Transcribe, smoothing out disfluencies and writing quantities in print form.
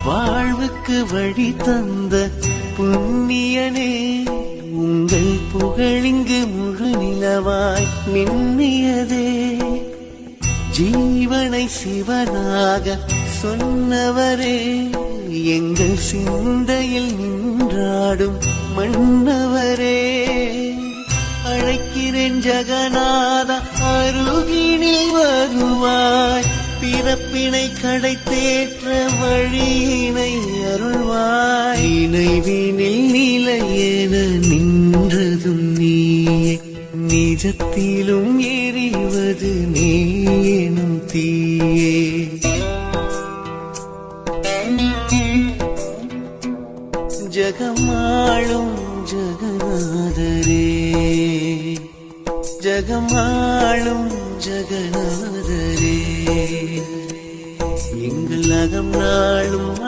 வாழ்வுக்கு வழி தந்த புண்ணியனே, உங்கள் புகழிங்கு முழு நிலவாய் மின்னியதே. ஜீவனை சிவனாக சொன்னவரே, எங்கள் சிந்தையில் நின்றாடும் மன்னவரே. அழைக்கிறேன் ஜகநாத, அருகினில் வருவாய். பிறப்பினை கடை தேற்ற வழியினை அருள்வாய். நினைவினில் நிலையென நின்றதும் நீயே, நிஜத்திலும் எரிவது நீனும் தீயே. ஜகமாளும் ஜகநாதரே, ஜகமாளும் ஜகநாதரே, எங்கள் அகம் நாளும்